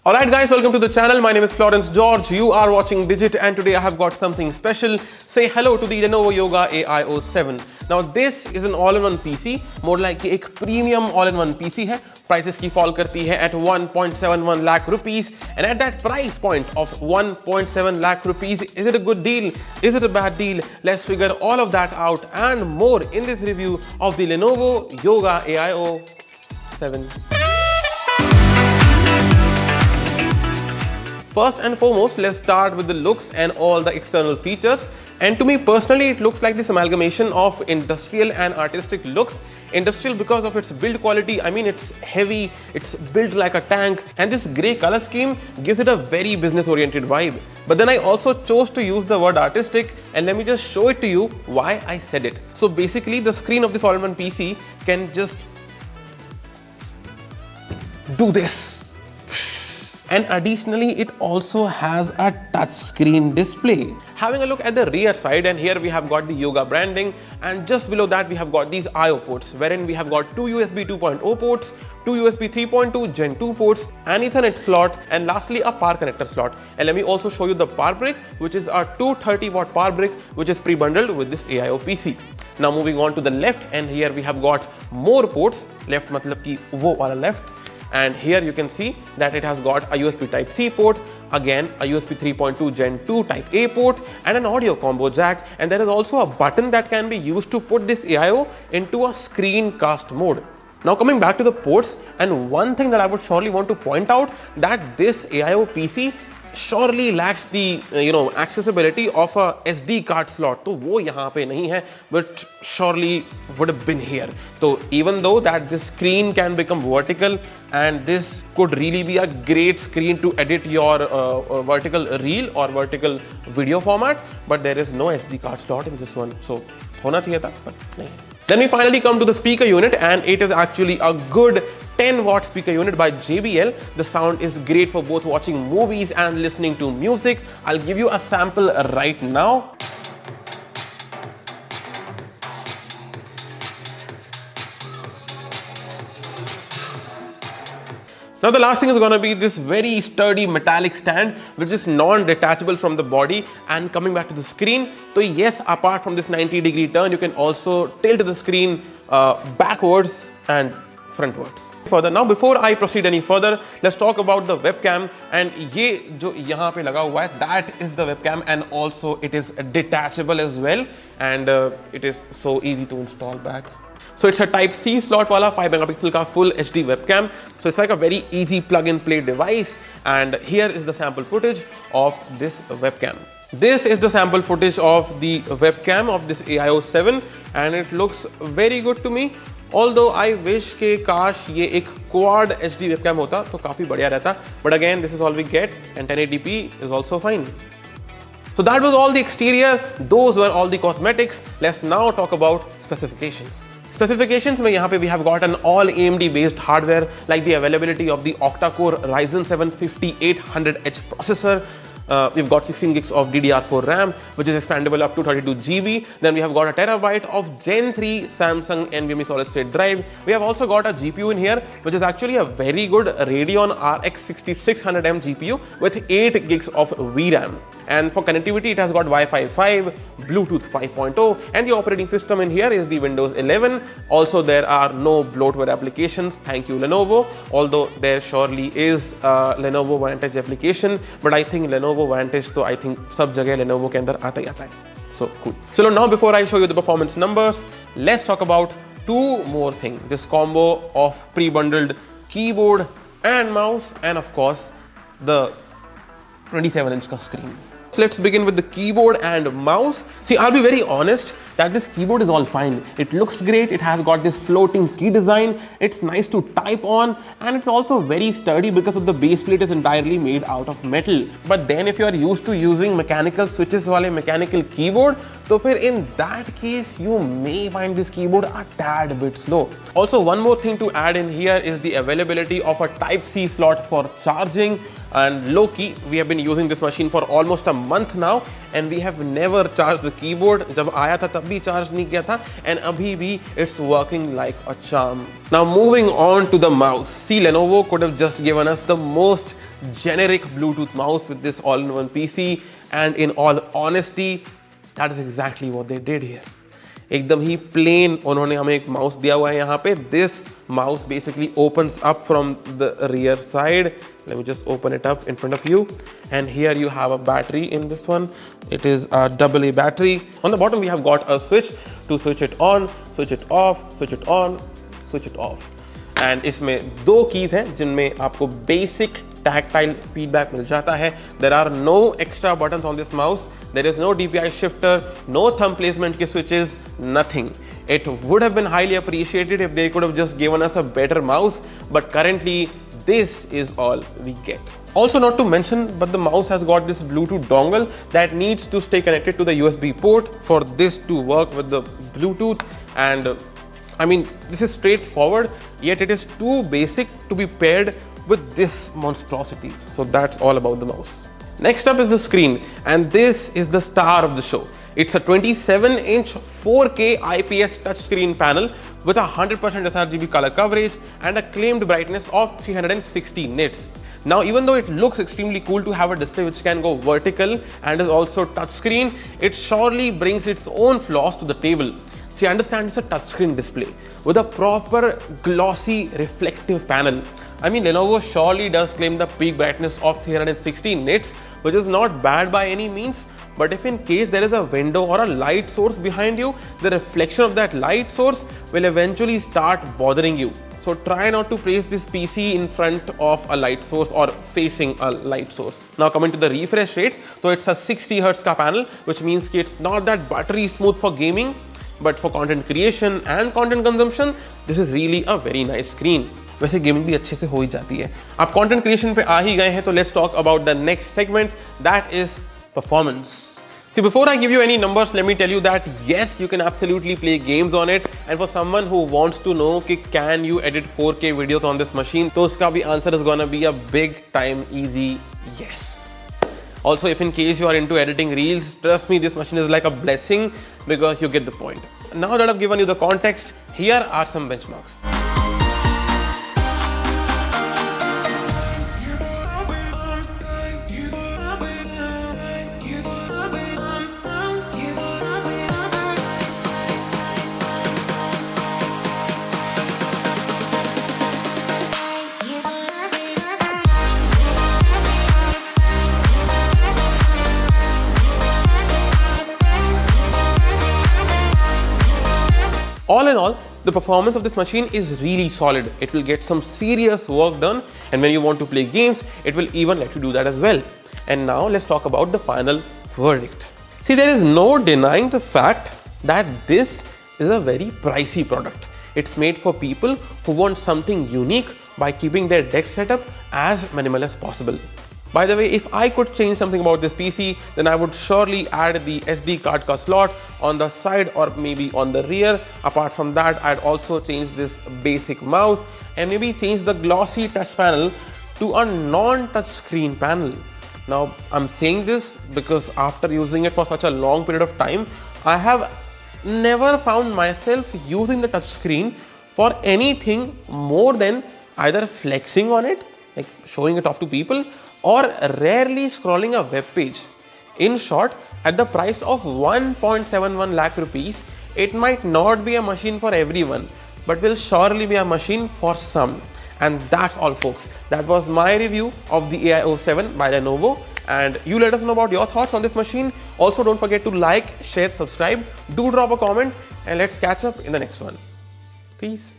Alright guys, welcome to the channel. My name is Florence George. You are watching Digit and today I have got something special. Say hello to the Lenovo Yoga AIO 7. Now this is an all-in-one PC, more like एक premium all-in-one PC है. Prices की fall करती है at 1.71 lakh rupees, and at that price point of 1.7 lakh rupees, is it a good deal? Is it a bad deal? Let's figure all of that out and more in this review of the Lenovo Yoga AIO 7. First and foremost, let's start with the looks and all the external features. And to me personally, it looks like this amalgamation of industrial and artistic looks. Industrial because of its build quality. I mean, it's heavy, it's built like a tank, and this grey color scheme gives it a very business oriented vibe. But then I also chose to use the word artistic, and let me just show it to you why I said it. So basically, the screen of this all-in-one PC can just do this. And additionally, it also has a touch screen display. Having a look at the rear side, and here we have got the Yoga branding, and just below that we have got these I/O ports, wherein we have got two USB 2.0 ports, two USB 3.2 Gen 2 ports, an Ethernet slot, and lastly a power connector slot. And let me also show you the power brick, which is a 230-watt power brick, which is pre-bundled with this AIO PC. Now moving on to the left, and here we have got more ports. Left matlab ki wo wala left. And here you can see that it has got a USB Type-C port, again a USB 3.2 Gen 2 Type A port, and an audio combo jack, and there is also a button that can be used to put this AIO into a screencast mode. Now coming back to the ports, and one thing that I would surely want to point out, that this AIO PC surely lacks the accessibility of a SD card slot. तो वो यहाँ पे नहीं है, but surely would have been here. So even though that this screen can become vertical, and this could really be a great screen to edit your vertical reel or vertical video format, but there is no SD card slot in this one. So होना चाहिए था, but नहीं. Then we finally come to the speaker unit, and it is actually a good 10-watt speaker unit by JBL. The sound is great for both watching movies and listening to music. I'll give you a sample right now. Now the last thing is going to be this very sturdy metallic stand, which is non-detachable from the body. And coming back to the screen, so yes, apart from this 90-degree turn, you can also tilt the screen backwards and frontwards. Further, now before I proceed any further, let's talk about the webcam. And ये जो यहाँ पे लगा हुआ है, that is the webcam, and also it is detachable as well, and it is so easy to install back. So it's a Type-C slot wala 5 megapixel ka full HD webcam. So it's like a very easy plug-and-play device. And here is the sample footage of this webcam. This is the sample footage of the webcam of this AIO 7, and it looks very good to me. Although I wish के काश ये एक quad HD webcam होता तो काफी बढ़िया रहता. But again, this is all we get, and 1080p is also fine. So that was all the exterior. Those were all the cosmetics. Let's now talk about specifications. Specifications में यहाँ पे we have got an all AMD based hardware, like the availability of the octa-core Ryzen 7 5800H processor. We've got 16 gigs of DDR4 RAM, which is expandable up to 32 GB. Then we have got a terabyte of Gen 3 Samsung NVMe solid state drive. We have also got a GPU in here, which is actually a very good Radeon RX6600M GPU with 8 gigs of VRAM. And for connectivity, it has got Wi-Fi 5, Bluetooth 5.0, and the operating system in here is the Windows 11. Also, there are no bloatware applications. Thank you, Lenovo. Although there surely is a Lenovo Vantage application, but I think Lenovo Vantage, so I think सब जगह Lenovo के अंदर आता ही आता है. So cool. So now before I show you the performance numbers, let's talk about two more things. This combo of pre-bundled keyboard and mouse, and of course the 27-inch screen. So let's begin with the keyboard and mouse. See, I'll be very honest that this keyboard is all fine. It looks great. It has got this floating key design. It's nice to type on, and it's also very sturdy because of the base plate is entirely made out of metal. But then if you are used to using mechanical switches wale mechanical keyboard, so in that case you may find this keyboard a tad bit slow. Also, one more thing to add in here is the availability of a Type-C slot for charging. And low key, we have been using this machine for almost a month now, and we have never charged the keyboard. जब आया था तब भी charge नहीं किया था and अभी भी it's working like a charm. Now moving on to the mouse. See, Lenovo could have just given us the most generic Bluetooth mouse with this all-in-one PC, and in all honesty, that is exactly what they did here. एकदम ही plane उन्होंने हमें एक mouse दिया हुआ है यहाँ पे. This mouse basically opens up from the rear side. Let me just open it up in front of you, and here you have a battery in this one. It is a AA battery. On the bottom we have got a switch to switch it on, switch it off, switch it on, switch it off. And इसमें दो keys हैं जिनमें आपको basic tactile feedback मिल जाता है. There are no extra buttons on this mouse. There is no DPI shifter, no thumb placement के switches, nothing. It would have been highly appreciated if they could have just given us a better mouse, but currently this is all we get. Also not to mention, but the mouse has got this Bluetooth dongle that needs to stay connected to the USB port for this to work with the Bluetooth. And I mean, this is straightforward, yet it is too basic to be paired with this monstrosity. So that's all about the mouse. Next up is the screen, and this is the star of the show. It's a 27-inch 4K IPS touchscreen panel with a 100% sRGB color coverage and a claimed brightness of 360 nits. Now, even though it looks extremely cool to have a display which can go vertical and is also touchscreen, it surely brings its own flaws to the table. See, understand it's a touchscreen display with a proper glossy reflective panel. I mean, Lenovo surely does claim the peak brightness of 360 nits, which is not bad by any means. But if in case there is a window or a light source behind you, the reflection of that light source will eventually start bothering you. So try not to place this PC in front of a light source or facing a light source. Now coming to the refresh rate, so it's a 60 Hz ka panel, which means it's not that buttery smooth for gaming, but for content creation and content consumption, this is really a very nice screen. वैसे gaming भी अच्छे से हो ही जाती है. आप content creation पे आ ही गए हैं, तो let's talk about the next segment, that is performance. See, before I give you any numbers, let me tell you that yes, you can absolutely play games on it. And for someone who wants to know कि can you edit 4K videos on this machine, तो उसका भी answer is gonna be a big time easy yes. Also, if in case you are into editing reels, trust me, this machine is like a blessing because you get the point. Now that I've given you the context, here are some benchmarks. All in all, the performance of this machine is really solid. It will get some serious work done, and when you want to play games, it will even let you do that as well. And now let's talk about the final verdict. See, there is no denying the fact that this is a very pricey product. It's made for people who want something unique by keeping their desk setup as minimal as possible. By the way, if I could change something about this PC, then I would surely add the SD card ka slot on the side or maybe on the rear. Apart from that, I'd also change this basic mouse and maybe change the glossy touch panel to a non-touch screen panel. Now, I'm saying this because after using it for such a long period of time, I have never found myself using the touch screen for anything more than either flexing on it, like showing it off to people, or rarely scrolling a web page. In short, at the price of 1.71 lakh rupees, it might not be a machine for everyone, but will surely be a machine for some. And that's all, folks. That was my review of the AIO 7 by Lenovo. And you let us know about your thoughts on this machine. Also, don't forget to like, share, subscribe, do drop a comment, and let's catch up in the next one. Peace.